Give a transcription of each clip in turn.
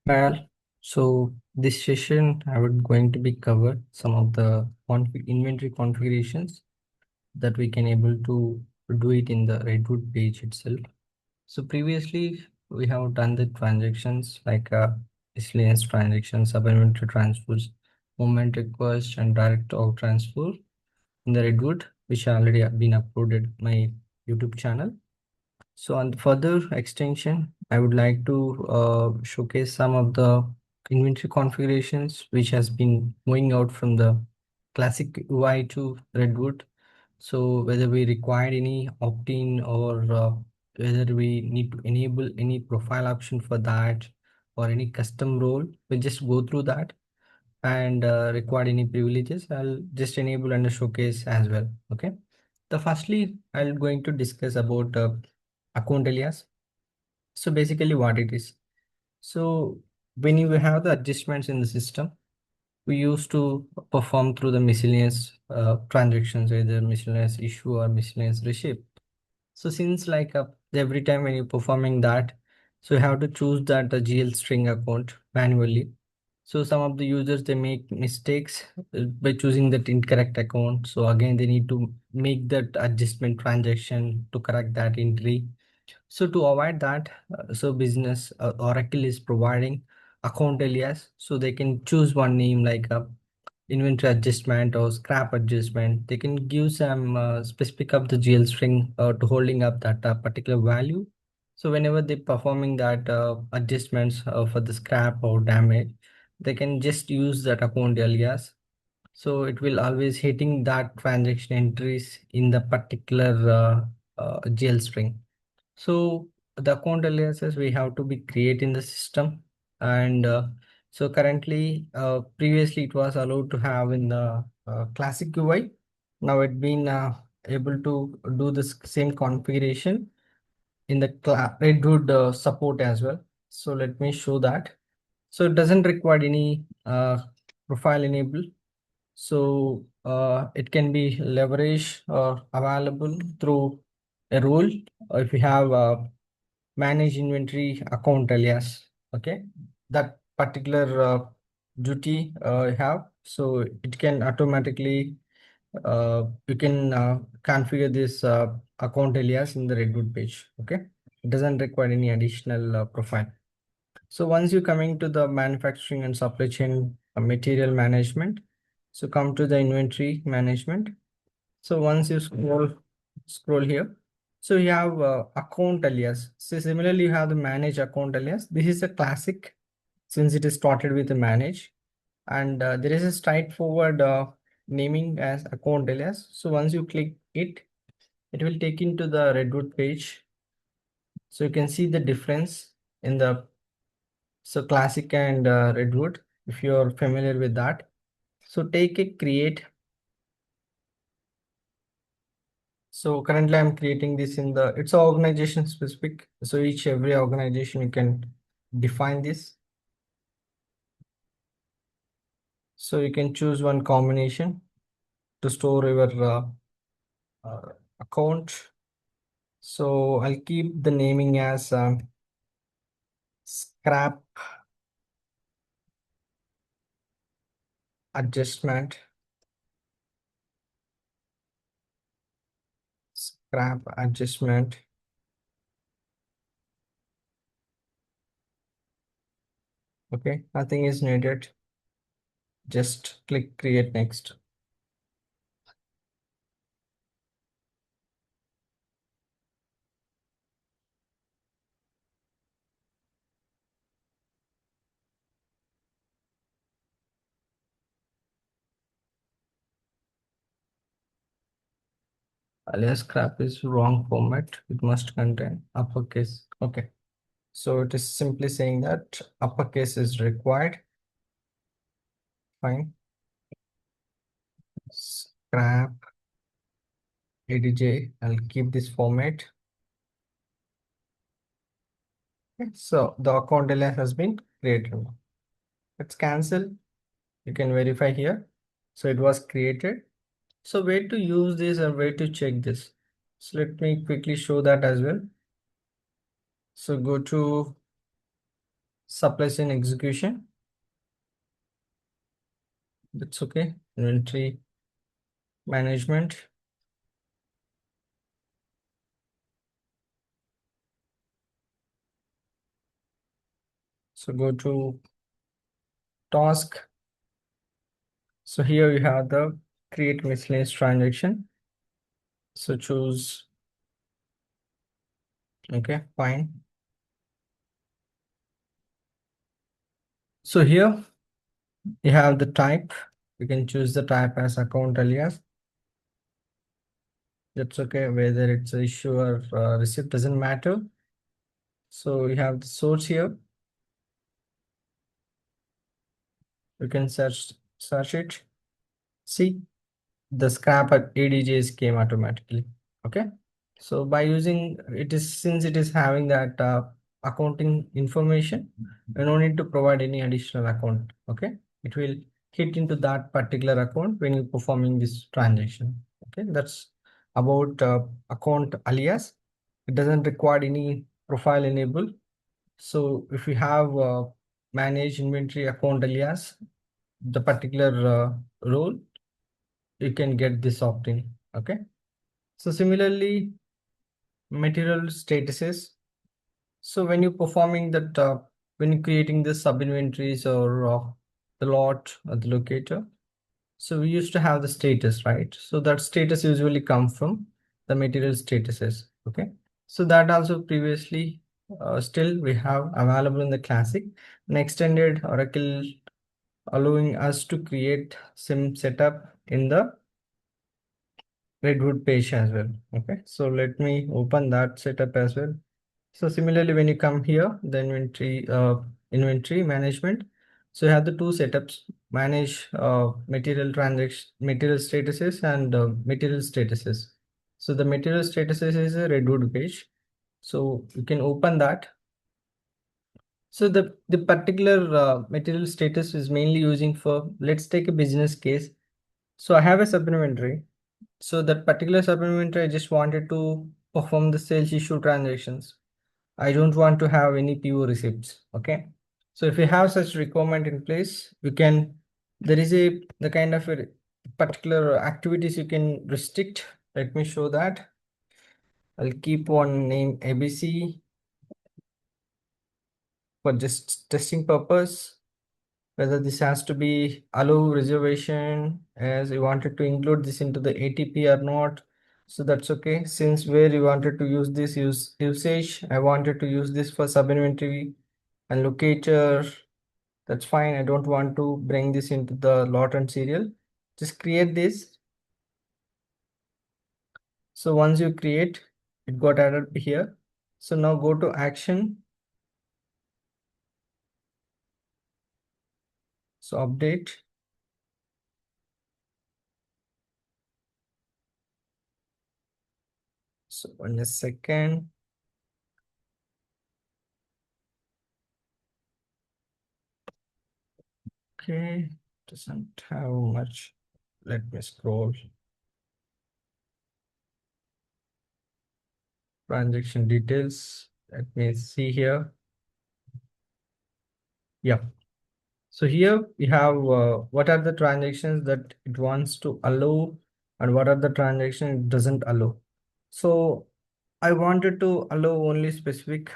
Well, so this session I would going to be cover some of the inventory configurations that we can able to do it in the Redwood page itself. So previously we have done the transactions like miscellaneous transactions, sub-inventory transfers, movement request, and direct out transfer in the Redwood, which already have been uploaded my YouTube channel. So on the further extension, I would like to showcase some of the inventory configurations which has been moving out from the classic UI to Redwood. So whether we require any opt-in or whether we need to enable any profile option for that or any custom role, we'll just go through that and require any privileges. I'll just enable and showcase as well. Okay. The firstly, I'm going to discuss about account alias. So basically what it is. So when you have the adjustments in the system, we used to perform through the miscellaneous transactions, either miscellaneous issue or miscellaneous receipt. So since like every time when you're performing that, so you have to choose that GL string account manually. So some of the users they make mistakes by choosing that incorrect account. So again, they need to make that adjustment transaction to correct that entry. So to avoid that, so business Oracle is providing account alias, so they can choose one name like a inventory adjustment or scrap adjustment. They can give some specific of the GL string to holding up that particular value. So whenever they performing that adjustments for the scrap or damage, they can just use that account alias. So it will always hitting that transaction entries in the particular GL string. So the account aliases we have to be create in the system, and so currently previously it was allowed to have in the classic UI. Now it been able to do this same configuration in the Redwood support as well. So let me show that. So it doesn't require any profile enable. So it can be leveraged or available through a role if you have manage inventory account alias. Okay, that particular duty you have, so it can automatically you can configure this account alias in the Redwood page. Okay, it doesn't require any additional profile. So once you coming to the manufacturing and supply chain material management, so come to the inventory management. So once you scroll here, so you have account alias. So similarly, you have the manage account alias. This is a classic since it is started with the manage, and there is a straightforward naming as account alias. So once you click it, it will take into the Redwood page. So you can see the difference in the classic and Redwood if you are familiar with that. So take a create. So currently I'm creating this in the, it's organization specific. So every organization you can define this. So you can choose one combination to store your account. So I'll keep the naming as scrap adjustment. Scrap adjustment. Okay, nothing is needed. Just click create next. Alias scrap is wrong format. It must contain uppercase. Okay. So it is simply saying that uppercase is required. Fine. Scrap ADJ. I'll keep this format. Okay. So the account alias has been created. Let's cancel. You can verify here. So it was created. So where to use this and where to check this? So let me quickly show that as well. So go to supply chain execution. That's okay. Inventory management. So go to task. So here you have the create miscellaneous transaction. So choose, okay, fine. So here you have the type. You can choose the type as account alias. That's okay. Whether it's a issue or receipt doesn't matter. So you have the source here. You can search it. See, the scrap at ADJs came automatically. Okay. So by using it is, since it is having that accounting information, you don't need to provide any additional account. Okay. It will hit into that particular account when you're performing this transaction. Okay. That's about account alias. It doesn't require any profile enable. So if you have manage inventory account alias, the particular role, you can get this opt-in. Okay. So similarly, material statuses. So when you're performing that, when you're creating the sub inventories or the lot or the locator, so we used to have the status, right? So that status usually come from the material statuses. Okay. So that also previously still we have available in the classic and extended Oracle, allowing us to create some setup in the Redwood page as well. Okay, so let me open that setup as well. So similarly, when you come here, the inventory management. So you have the two setups: manage material transaction, material statuses, and material statuses. So the material statuses is a Redwood page. So you can open that. So the particular material status is mainly using for, let's take a business case. So I have a sub inventory. So that particular supplementary, I just wanted to perform the sales issue transactions. I don't want to have any PO receipts. Okay. So if you have such requirement in place, you can, there is the kind of a particular activities you can restrict. Let me show that. I'll keep one name ABC for just testing purpose. Whether this has to be allow reservation, as you wanted to include this into the ATP or not. So that's okay. Since where you wanted to use this usage, I wanted to use this for sub inventory and locator. That's fine. I don't want to bring this into the lot and serial. Just create this. So once you create, it got added here. So now go to action. So update. So in a second. Okay, doesn't have much. Let me scroll. Transaction details. Let me see here. Yeah. So here we have what are the transactions that it wants to allow and what are the transactions it doesn't allow. So I wanted to allow only specific.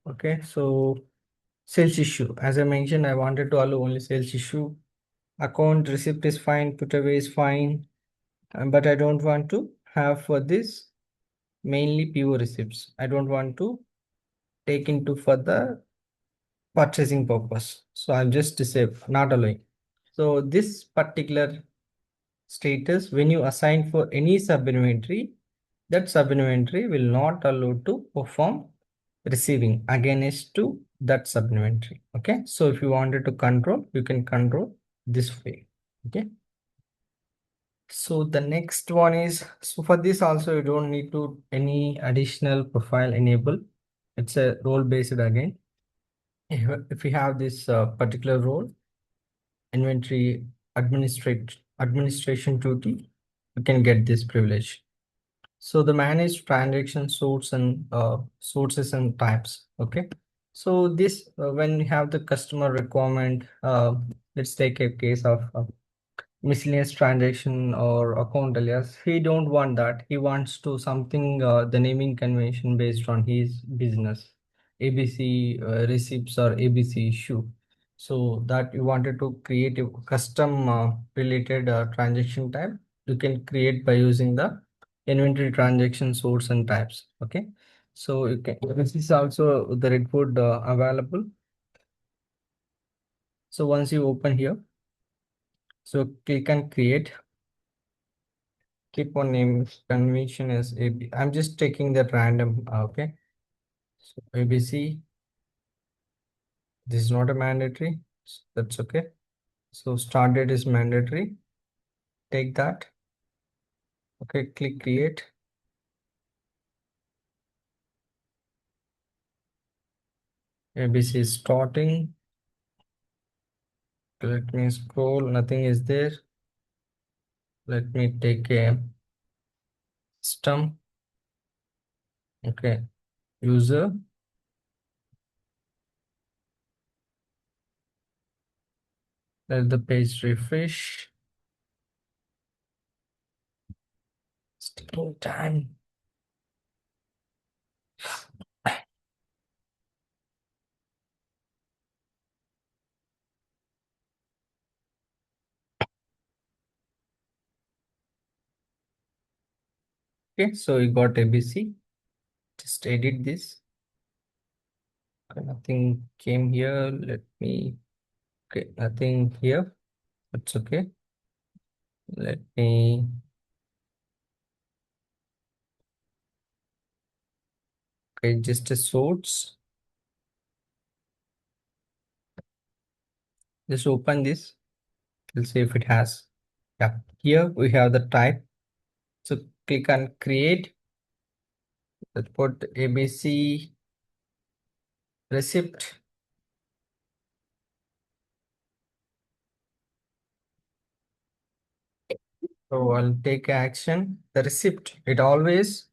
Okay, so sales issue. As I mentioned, I wanted to allow only sales issue. Account receipt is fine, put away is fine, but I don't want to have for this mainly PO receipts. I don't want to take into further purchasing purpose. So I'll just disable, not allowing. So this particular status, when you assign for any sub inventory, that sub inventory will not allow to perform receiving against to that sub inventory. Okay. So if you wanted to control, you can control this way. Okay. So the next one is, so for this also you don't need to any additional profile enable. It's a role based again. If we have this particular role, inventory administration duty, you can get this privilege. So the manage transaction source and sources and types. Okay. So this, when you have the customer requirement, let's take a case of miscellaneous transaction or account alias. He don't want that. He wants to something, the naming convention based on his business, ABC receipts or ABC issue. So that you wanted to create a custom related transaction type, you can create by using the inventory transaction source and types. Okay, so you can, this is also the Redwood available. So once you open here, so click on create. Keep on name convention as AB. I'm just taking that random. Okay. So ABC. This is not a mandatory. That's okay. So start date is mandatory. Take that. Okay. Click create. ABC is starting. Let me scroll. Nothing is there. Let me take a system. Okay. User. Let the page refresh. It's taking time. Okay. So we got ABC. Just edit this. Okay, nothing came here. Let me. Okay, nothing here. That's okay. Let me. Okay, just a source. Just open this. We'll see if it has. Yeah, here we have the type. So click on create. Let's put ABC receipt. So I'll take action. The receipt, it always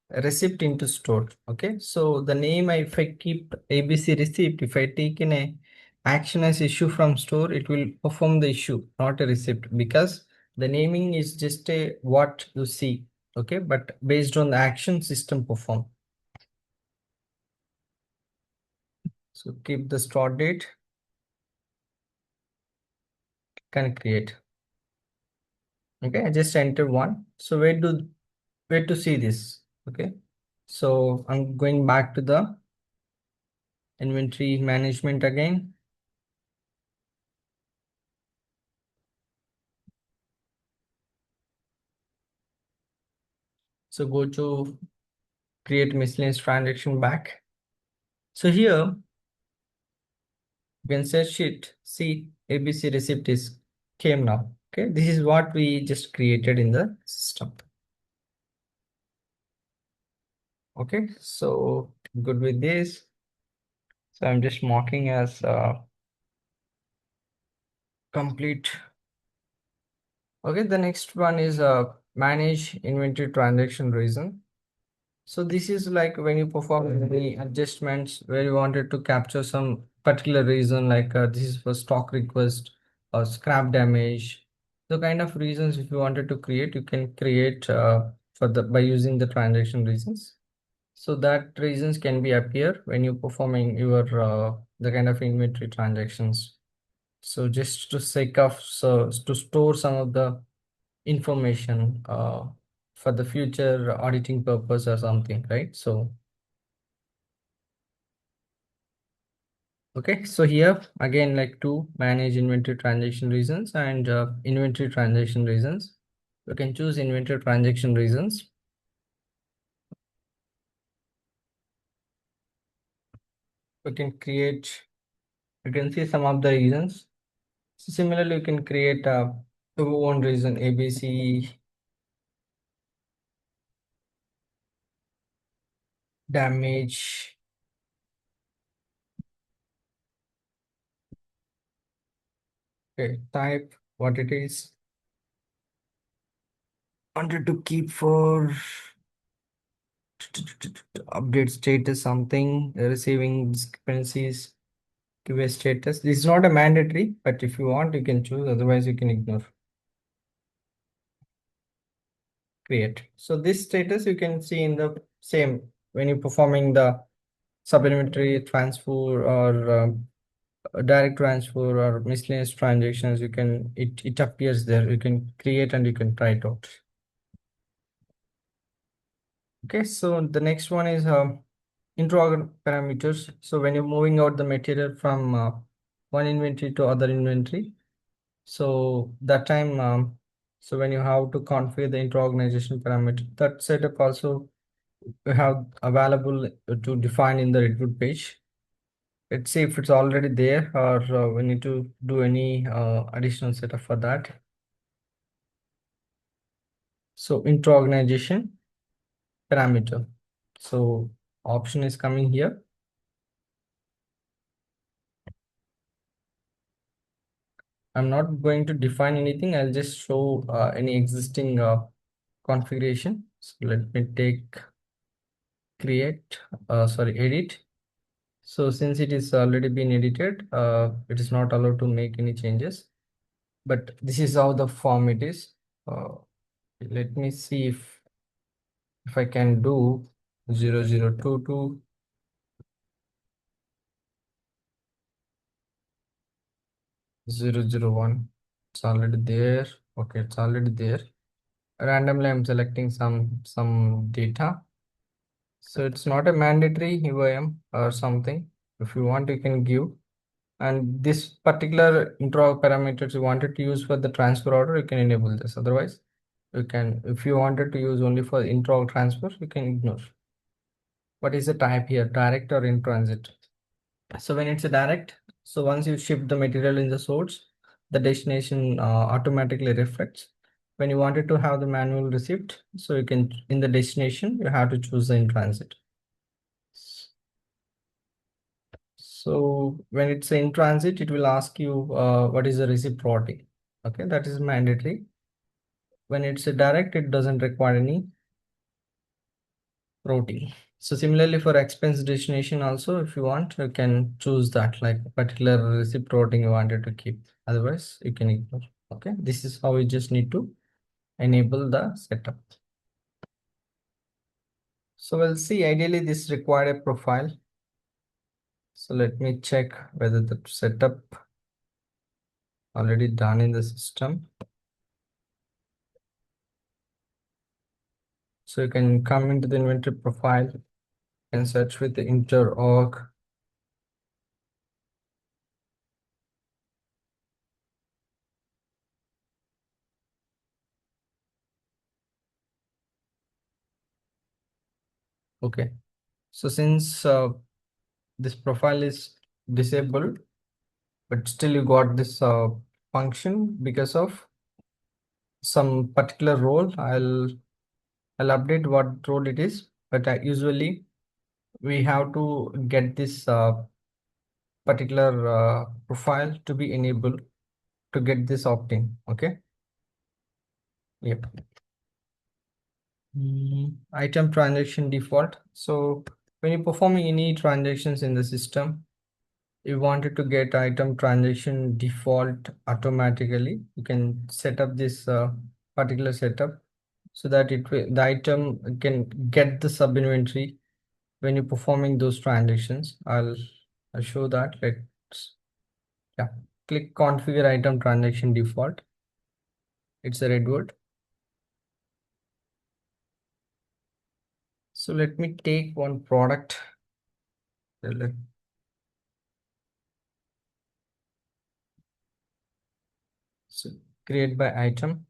receipt into store. Okay, so the name, if I keep ABC receipt, if I take in a action as issue from store, it will perform the issue, not a receipt, because the naming is just a what you see. Okay, but based on the action system perform. So keep the start date, can create. Okay, I just enter one. So where to see this? Okay, so I'm going back to the inventory management again. So go to create miscellaneous transaction back. So here you can search it. See, ABC receipt is came now. Okay, this is what we just created in the system. Okay, so good with this. So I'm just marking as complete. Okay, the next one is manage inventory transaction reason. So this is like when you perform any adjustments where you wanted to capture some particular reason, like this is for stock request or scrap damage. The kind of reasons if you wanted to create, you can create for the by using the transaction reasons. So that reasons can be appear when you're performing your the kind of inventory transactions. So just to sake of so to store some of the information for the future auditing purpose or something, right? So okay, so here again, like to manage inventory transaction reasons and inventory transaction reasons, you can choose inventory transaction reasons. You can create, you can see some of the reasons. So similarly, you can create your own reason, ABC damage. Okay, type what it is. Wanted to keep for update status something, receiving discrepancies, give a status. This is not a mandatory, but if you want, you can choose. Otherwise, you can ignore. Create. So this status you can see in the same when you're performing the supplementary transfer or a direct transfer or miscellaneous transactions. You can it appears there. You can create and you can try it out. Okay, so the next one is interorder parameters. So when you're moving out the material from one inventory to other inventory, so that time, so when you have to configure the inter-organization parameter, that setup also we have available to define in the Redwood page. Let's see if it's already there or we need to do any additional setup for that. So inter-organization parameter. So option is coming here. I'm not going to define anything. I'll just show any existing configuration. So let me take create, sorry, edit. So since it is already been edited, it is not allowed to make any changes. But this is how the form it is. Let me see if I can do 0022 001. It's already there. Okay, it's already there. Randomly, I'm selecting some data. So it's not a mandatory UIM or something. If you want, you can give. And this particular intro parameters you wanted to use for the transfer order, you can enable this. Otherwise, you can, if you wanted to use only for intro transfer, you can ignore. What is the type here, direct or in transit? So when it's a direct, so once you ship the material in the source, the destination automatically reflects. When you wanted to have the manual receipt, so you can, in the destination, you have to choose the in transit. So when it's in transit, it will ask you what is the receipt routing. Okay, that is mandatory. When it's a direct, it doesn't require any routing. So similarly for expense destination also, if you want, you can choose that like particular receipt routing you wanted to keep. Otherwise, you can ignore. Okay, this is how you just need to enable the setup. So we'll see, ideally this required a profile. So let me check whether the setup already done in the system. So you can come into the inventory profile and search with the inter-org. Okay. So since this profile is disabled, but still you got this function because of some particular role. I'll update what role it is, but usually we have to get this particular profile to be enabled to get this opt-in. Okay. Yep. Item transaction default. So when you're performing any transactions in the system, you wanted to get item transaction default automatically, you can set up this particular setup so that the item can get the sub inventory when you're performing those transactions. I'll show that. Let's, yeah, click configure item transaction default. It's a Redwood. So let me take one product. So create by item.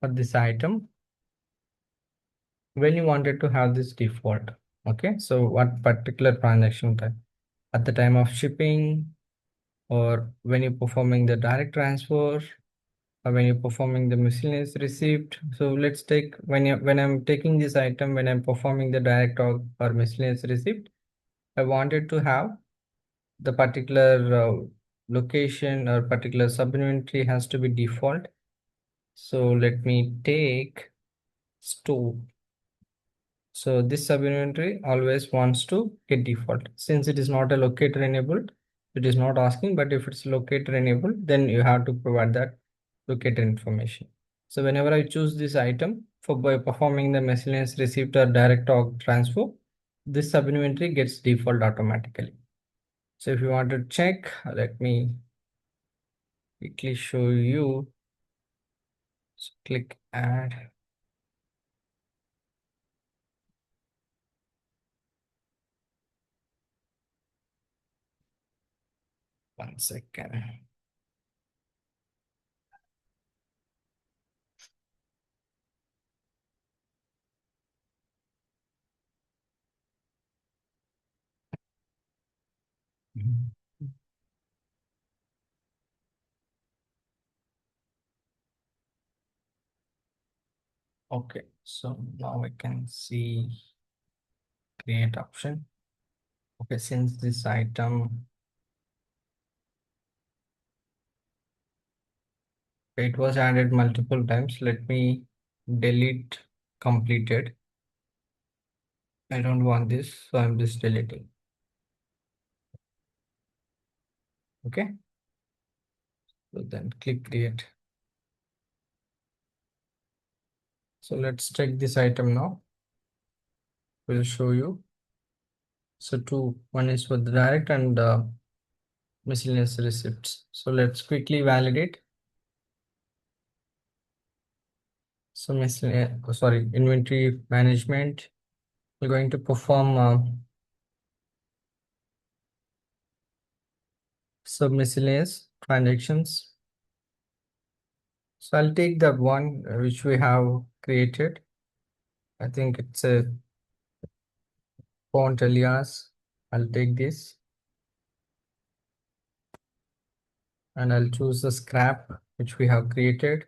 For this item, when you wanted to have this default. Okay, so what particular transaction type? At the time of shipping, or when you're performing the direct transfer, or when you're performing the miscellaneous receipt. So let's take when I'm taking this item, when I'm performing the direct or miscellaneous receipt, I wanted to have the particular location or particular sub inventory has to be default. So let me take store. So this sub inventory always wants to get default. Since it is not a locator enabled, it is not asking, but if it's locator enabled, then you have to provide that locator information. So whenever I choose this item for by performing the miscellaneous receipt or direct org transfer, this sub inventory gets default automatically. So if you want to check, let me quickly show you. So click add. One second. Mhm. Okay, so now I can see create option. Okay, since this item, it was added multiple times, let me delete completed. I don't want this, so I'm just deleting. Okay, so then click create. So let's check this item now. We'll show you. So one is for the direct and miscellaneous receipts. So let's quickly validate. So inventory management. We're going to perform some miscellaneous transactions. So I'll take the one which we have created. I think it's a font alias. I'll take this and I'll choose the scrap which we have created.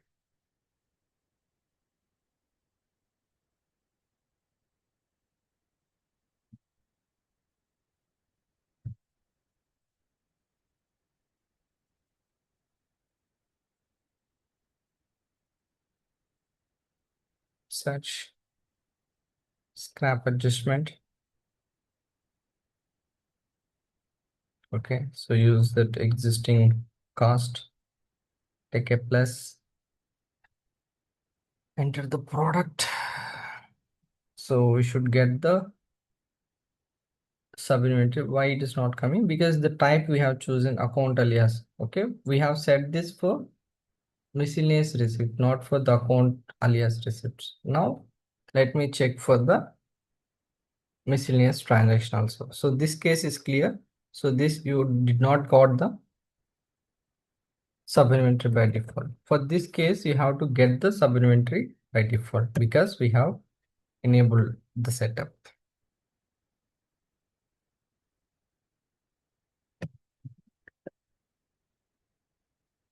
Such scrap adjustment. Okay, so use that existing cost, take a plus, enter the product. So we should get the sub inventory. Why it is not coming? Because the type we have chosen account alias. Okay, we have set this for miscellaneous receipt, not for the account alias receipts. Now let me check for the miscellaneous transaction also. So this case is clear. So this you did not got the sub inventory by default. For this case, you have to get the sub inventory by default because we have enabled the setup.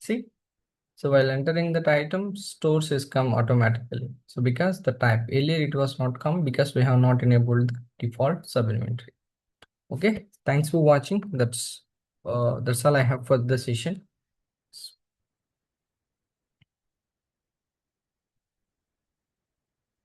See, so while entering that item, stores is come automatically. So because the type earlier it was not come because we have not enabled the default sub inventory. Okay, thanks for watching. That's all I have for the session.